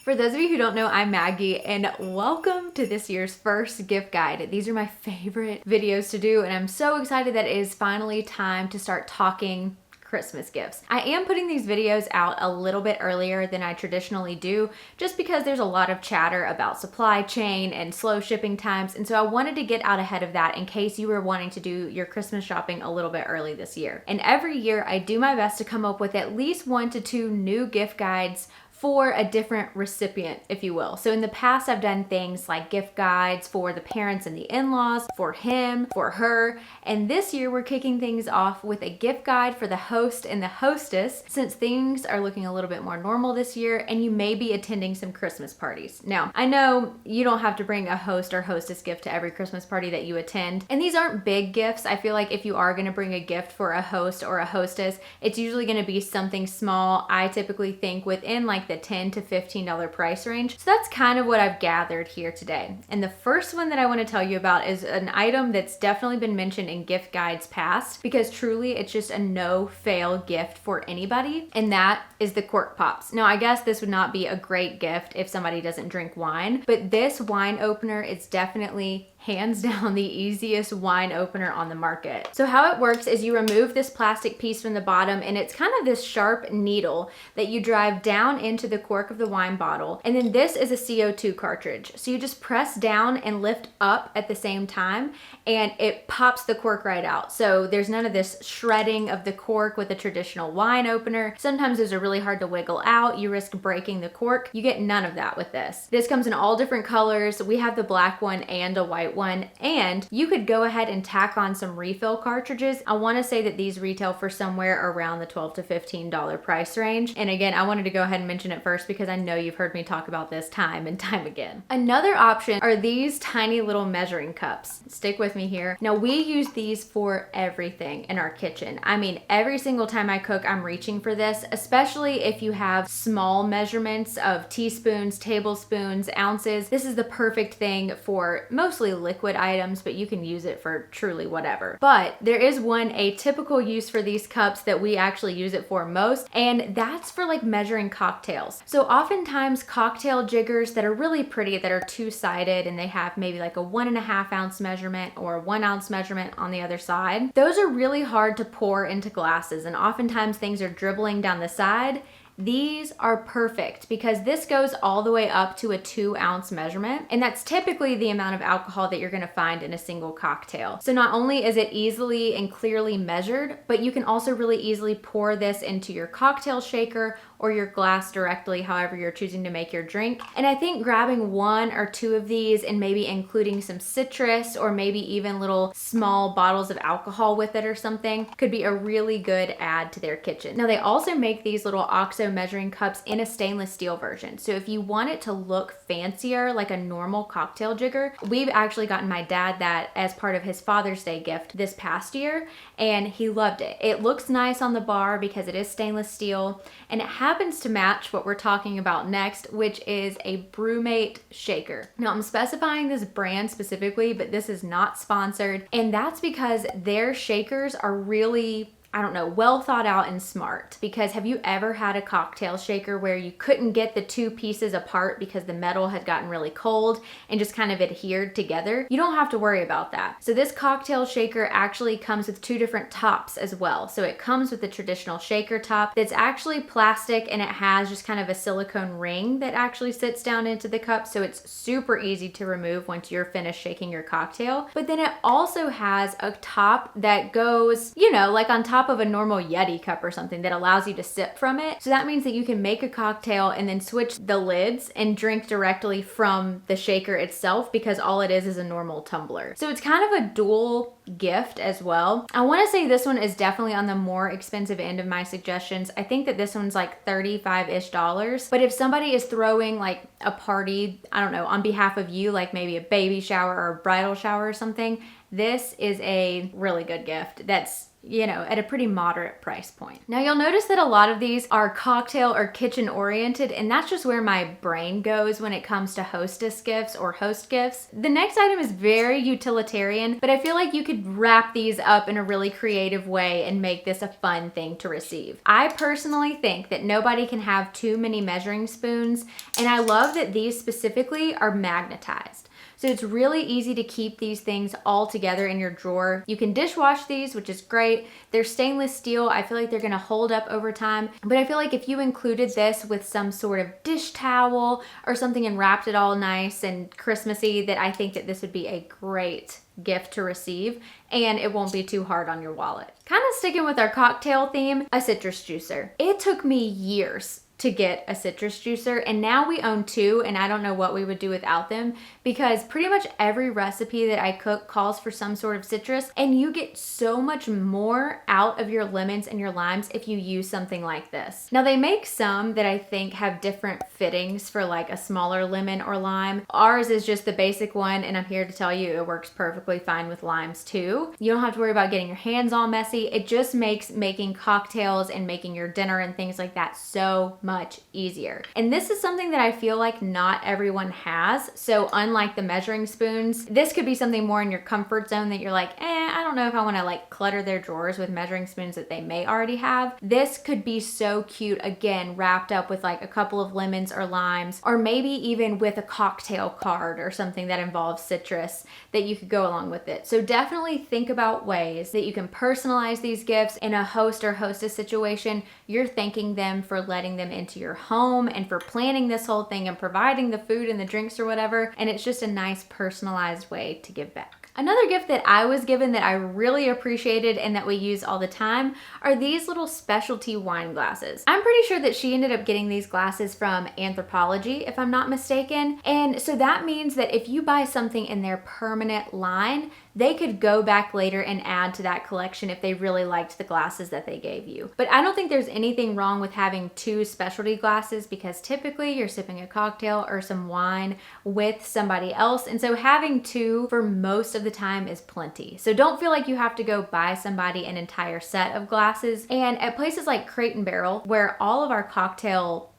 For those of you who don't know, I'm Maggie, and welcome to this year's first gift guide. These are my favorite videos to do, and I'm so excited that it is finally time to start talking Christmas gifts. I am putting these videos out a little bit earlier than I traditionally do, just because there's a lot of chatter about supply chain and slow shipping times, and so I wanted to get out ahead of that in case you were wanting to do your Christmas shopping a little bit early this year. And every year I do my best to come up with at least 1 to 2 new gift guides for a different recipient, if you will. So in the past, I've done things like gift guides for the parents and the in-laws, for him, for her, and this year we're kicking things off with a gift guide for the host and the hostess, since things are looking a little bit more normal this year and you may be attending some Christmas parties. Now, I know you don't have to bring a host or hostess gift to every Christmas party that you attend, and these aren't big gifts. I feel like if you are gonna bring a gift for a host or a hostess, it's usually gonna be something small. I typically think within like the $10 to $15 price range. So that's kind of what I've gathered here today. And the first one that I want to tell you about is an item that's definitely been mentioned in gift guides past, because truly it's just a no-fail gift for anybody, and that is the cork pops. Now, I guess this would not be a great gift if somebody doesn't drink wine, but this wine opener is definitely hands down the easiest wine opener on the market. So how it works is you remove this plastic piece from the bottom, and it's kind of this sharp needle that you drive down into the cork of the wine bottle. And then this is a CO2 cartridge. So you just press down and lift up at the same time, and it pops the cork right out. So there's none of this shredding of the cork with a traditional wine opener. Sometimes those are really hard to wiggle out. You risk breaking the cork. You get none of that with this. This comes in all different colors. We have the black one and a white one, and you could go ahead and tack on some refill cartridges. I want to say that these retail for somewhere around the $12 to $15 price range. And again, I wanted to go ahead and mention it first because I know you've heard me talk about this time and time again. Another option are these tiny little measuring cups. Stick with me here. Now, we use these for everything in our kitchen. I mean, every single time I cook, I'm reaching for this, especially if you have small measurements of teaspoons, tablespoons, ounces. This is the perfect thing for mostly liquid items, but you can use it for truly whatever. But there is one atypical use for these cups that we actually use it for most, and that's for like measuring cocktails. So oftentimes cocktail jiggers that are really pretty, that are two-sided, and they have maybe like a 1.5 ounce measurement or a 1 ounce measurement on the other side, those are really hard to pour into glasses, and oftentimes things are dribbling down the side. These are perfect because this goes all the way up to a 2 ounce measurement, and that's typically the amount of alcohol that you're gonna find in a single cocktail. So not only is it easily and clearly measured, but you can also really easily pour this into your cocktail shaker or your glass directly, however you're choosing to make your drink. And I think grabbing 1 or 2 of these and maybe including some citrus or maybe even little small bottles of alcohol with it or something could be a really good add to their kitchen. Now, they also make these little OXO measuring cups in a stainless steel version. So if you want it to look fancier like a normal cocktail jigger, we've actually gotten my dad that as part of his Father's Day gift this past year, and he loved it. It looks nice on the bar because it is stainless steel, and it happens to match what we're talking about next, which is a Brewmate shaker. Now, I'm specifying this brand specifically, but this is not sponsored, and that's because their shakers are really, I don't know, well thought out and smart. Because have you ever had a cocktail shaker where you couldn't get the 2 pieces apart because the metal had gotten really cold and just kind of adhered together? You don't have to worry about that. So this cocktail shaker actually comes with 2 different tops as well. So it comes with the traditional shaker top that's actually plastic, and it has just kind of a silicone ring that actually sits down into the cup. So it's super easy to remove once you're finished shaking your cocktail. But then it also has a top that goes, you know, like on top of a normal Yeti cup or something that allows you to sip from it. So that means that you can make a cocktail and then switch the lids and drink directly from the shaker itself, because all it is a normal tumbler. So it's kind of a dual gift as well. I want to say this one is definitely on the more expensive end of my suggestions. I think that this one's like $35-ish. But if somebody is throwing like a party, I don't know, on behalf of you, like maybe a baby shower or a bridal shower or something, this is a really good gift that's you know, at a pretty moderate price point. Now you'll notice that a lot of these are cocktail or kitchen oriented, and that's just where my brain goes when it comes to hostess gifts or host gifts. The next item is very utilitarian, but I feel like you could wrap these up in a really creative way and make this a fun thing to receive. I personally think that nobody can have too many measuring spoons, and I love that these specifically are magnetized. So it's really easy to keep these things all together in your drawer. You can dishwash these, which is great. They're stainless steel. I feel like they're gonna hold up over time. But I feel like if you included this with some sort of dish towel or something and wrapped it all nice and Christmassy, that I think that this would be a great gift to receive, and it won't be too hard on your wallet. Kind of sticking with our cocktail theme, a citrus juicer. It took me years to get a citrus juicer, and now we own 2, and I don't know what we would do without them, because pretty much every recipe that I cook calls for some sort of citrus, and you get so much more out of your lemons and your limes if you use something like this. Now they make some that I think have different fittings for like a smaller lemon or lime. Ours is just the basic one, and I'm here to tell you it works perfectly fine with limes too. You don't have to worry about getting your hands all messy. It just makes making cocktails and making your dinner and things like that so much easier. And this is something that I feel like not everyone has. So unlike the measuring spoons, this could be something more in your comfort zone that you're like, I don't know if I want to like clutter their drawers with measuring spoons that they may already have. This could be so cute, again, wrapped up with like a couple of lemons or limes, or maybe even with a cocktail card or something that involves citrus that you could go along with it. So definitely think about ways that you can personalize these gifts in a host or hostess situation. You're thanking them for letting them into your home and for planning this whole thing and providing the food and the drinks or whatever. And it's just a nice personalized way to give back. Another gift that I was given that I really appreciated and that we use all the time are these little specialty wine glasses. I'm pretty sure that she ended up getting these glasses from Anthropologie, if I'm not mistaken. And so that means that if you buy something in their permanent line, they could go back later and add to that collection if they really liked the glasses that they gave you. But I don't think there's anything wrong with having 2 specialty glasses, because typically you're sipping a cocktail or some wine with somebody else. And so having 2 for most of the time is plenty. So don't feel like you have to go buy somebody an entire set of glasses. And at places like Crate and Barrel, where all of our cocktail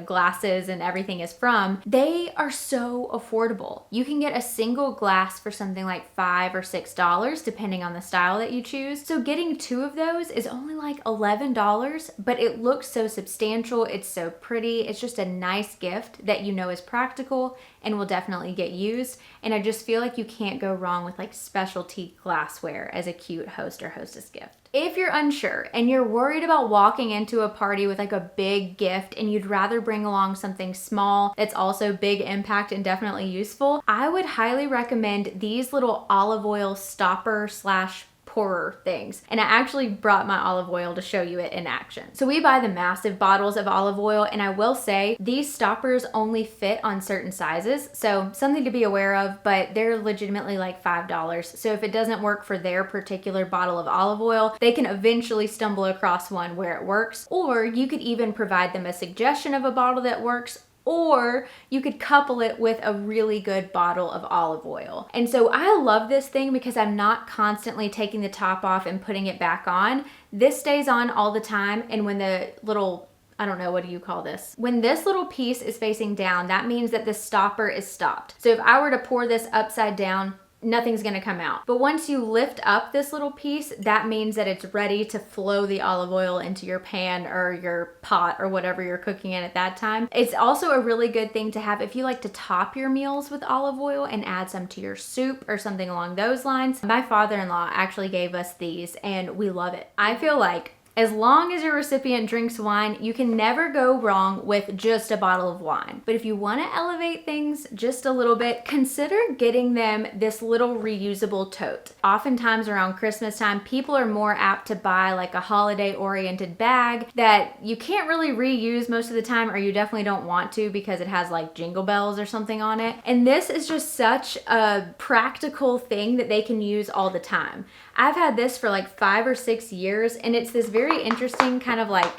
glasses and everything is from, they are so affordable. You can get a single glass for something like $5 or $6 depending on the style that you choose. So getting 2 of those is only like $11, but it looks so substantial. It's so pretty. It's just a nice gift that you know is practical and will definitely get used. And I just feel like you can't go wrong with like specialty glassware as a cute host or hostess gift. If you're unsure and you're worried about walking into a party with like a big gift and you'd rather bring along something small that's also big impact and definitely useful, I would highly recommend these little olive oil stopper / pourer things. And I actually brought my olive oil to show you it in action. So we buy the massive bottles of olive oil, and I will say these stoppers only fit on certain sizes. So something to be aware of, but they're legitimately like $5. So if it doesn't work for their particular bottle of olive oil, they can eventually stumble across one where it works. Or you could even provide them a suggestion of a bottle that works, or you could couple it with a really good bottle of olive oil. And so I love this thing because I'm not constantly taking the top off and putting it back on. This stays on all the time, and when the little, I don't know, what do you call this? When this little piece is facing down, that means that the stopper is stopped. So if I were to pour this upside down, nothing's gonna come out. But once you lift up this little piece, that means that it's ready to flow the olive oil into your pan or your pot or whatever you're cooking in at that time. It's also a really good thing to have if you like to top your meals with olive oil and add some to your soup or something along those lines. My father-in-law actually gave us these and we love it. I feel like as long as your recipient drinks wine, you can never go wrong with just a bottle of wine. But if you want to elevate things just a little bit, consider getting them this little reusable tote. Oftentimes around Christmas time, people are more apt to buy like a holiday-oriented bag that you can't really reuse most of the time, or you definitely don't want to because it has like jingle bells or something on it. And this is just such a practical thing that they can use all the time. I've had this for like 5 or 6 years, and it's this very interesting kind of like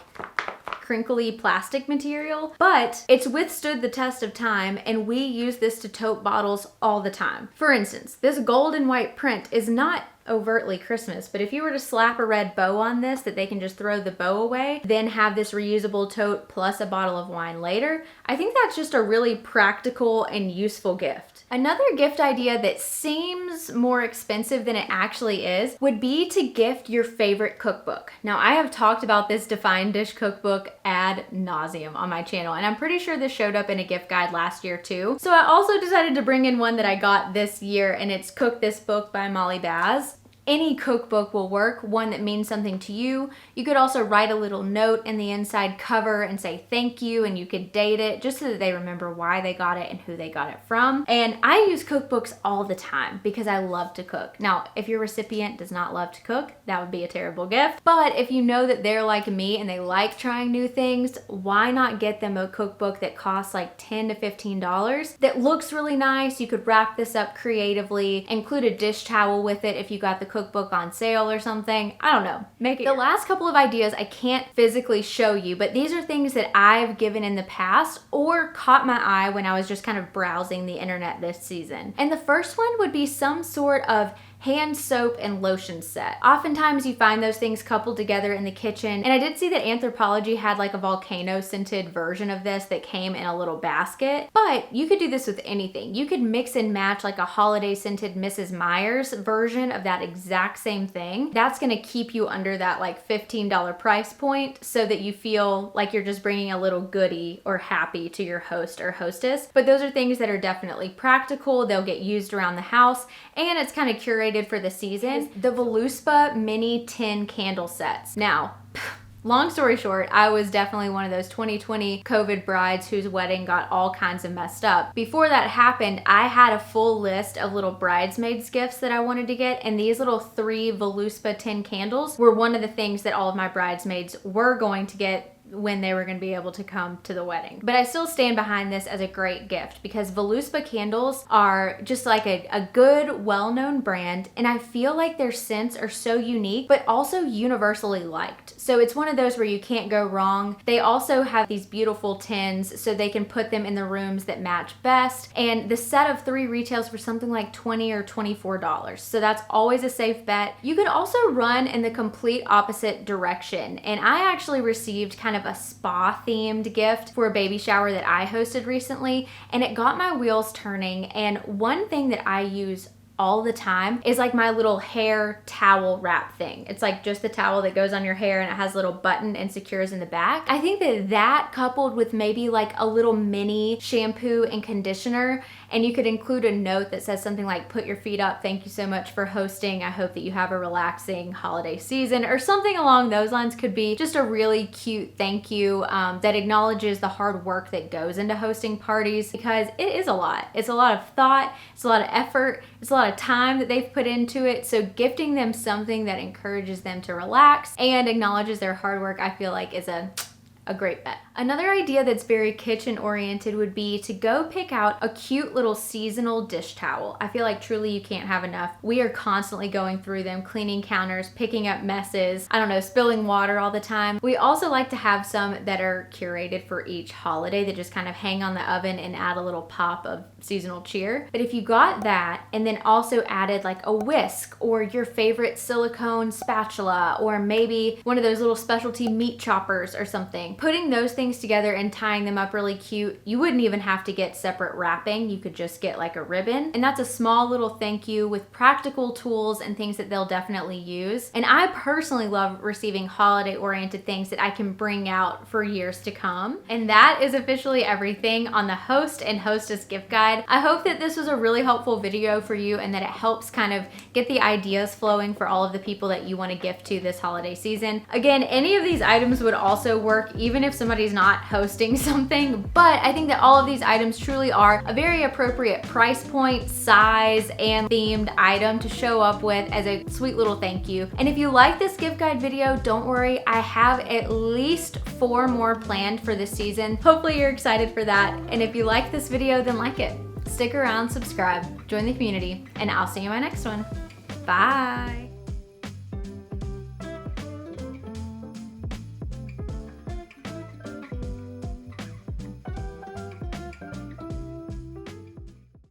crinkly plastic material, but it's withstood the test of time, and we use this to tote bottles all the time. For instance, this gold and white print is not overtly Christmas, but if you were to slap a red bow on this that they can just throw the bow away, then have this reusable tote plus a bottle of wine later, I think that's just a really practical and useful gift. Another gift idea that seems more expensive than it actually is would be to gift your favorite cookbook. Now, I have talked about this Defined Dish cookbook ad nauseum on my channel, and I'm pretty sure this showed up in a gift guide last year too. So I also decided to bring in one that I got this year, and it's Cook This Book by Maggie'S. Any cookbook will work, one that means something to you. You could also write a little note in the inside cover and say thank you, and you could date it just so that they remember why they got it and who they got it from. And I use cookbooks all the time because I love to cook. Now, if your recipient does not love to cook, that would be a terrible gift. But if you know that they're like me and they like trying new things, why not get them a cookbook that costs like $10 to $15 that looks really nice? You could wrap this up creatively, include a dish towel with it if you got the cookbook on sale or something. I don't know. Make it. The last couple of ideas I can't physically show you, but these are things that I've given in the past or caught my eye when I was just kind of browsing the internet this season. And the first one would be some sort of hand soap and lotion set. Oftentimes you find those things coupled together in the kitchen, and I did see that Anthropologie had like a volcano scented version of this that came in a little basket, but you could do this with anything. You could mix and match like a holiday scented Mrs. Meyer's version of that exact same thing. That's gonna keep you under that like $15 price point so that you feel like you're just bringing a little goodie or happy to your host or hostess. But those are things that are definitely practical. They'll get used around the house, and it's kind of curated for the season. The Voluspa mini tin candle sets. Now, long story short, I was definitely one of those 2020 COVID brides whose wedding got all kinds of messed up. Before that happened, I had a full list of little bridesmaids gifts that I wanted to get, and these little 3 Voluspa tin candles were one of the things that all of my bridesmaids were going to get when they were going to be able to come to the wedding. But I still stand behind this as a great gift because Voluspa candles are just like a good, well-known brand, and I feel like their scents are so unique, but also universally liked. So it's one of those where you can't go wrong. They also have these beautiful tins so they can put them in the rooms that match best, and the set of 3 retails for something like $20 or $24. So that's always a safe bet. You could also run in the complete opposite direction, and I actually received kind of a spa themed gift for a baby shower that I hosted recently, and it got my wheels turning. And one thing that I use all the time is like my little hair towel wrap thing. It's like just the towel that goes on your hair and it has a little button and secures in the back. I think that coupled with maybe like a little mini shampoo and conditioner, and you could include a note that says something like, put your feet up, thank you so much for hosting, I hope that you have a relaxing holiday season, or something along those lines, could be just a really cute thank you that acknowledges the hard work that goes into hosting parties, because it is a lot. It's a lot of thought, it's a lot of effort, it's a lot of time that they've put into it. So gifting them something that encourages them to relax and acknowledges their hard work, I feel like is a great bet. Another idea that's very kitchen oriented would be to go pick out a cute little seasonal dish towel. I feel like truly you can't have enough. We are constantly going through them, cleaning counters, picking up messes, I don't know, spilling water all the time. We also like to have some that are curated for each holiday that just kind of hang on the oven and add a little pop of seasonal cheer. But if you got that and then also added like a whisk or your favorite silicone spatula, or maybe one of those little specialty meat choppers or something, putting those things together and tying them up really cute, you wouldn't even have to get separate wrapping. You could just get like a ribbon, and that's a small little thank you with practical tools and things that they'll definitely use. And I personally love receiving holiday oriented things that I can bring out for years to come. And that is officially everything on the host and hostess gift guide. I hope that this was a really helpful video for you and that it helps kind of get the ideas flowing for all of the people that you want to gift to this holiday season. Again, any of these items would also work even if somebody's not hosting something, but I think that all of these items truly are a very appropriate price point, size, and themed item to show up with as a sweet little thank you. And if you like this gift guide video, don't worry, I have at least 4 more planned for this season. Hopefully you're excited for that. And if you like this video, then like it. Stick around, subscribe, join the community, and I'll see you in my next one. Bye.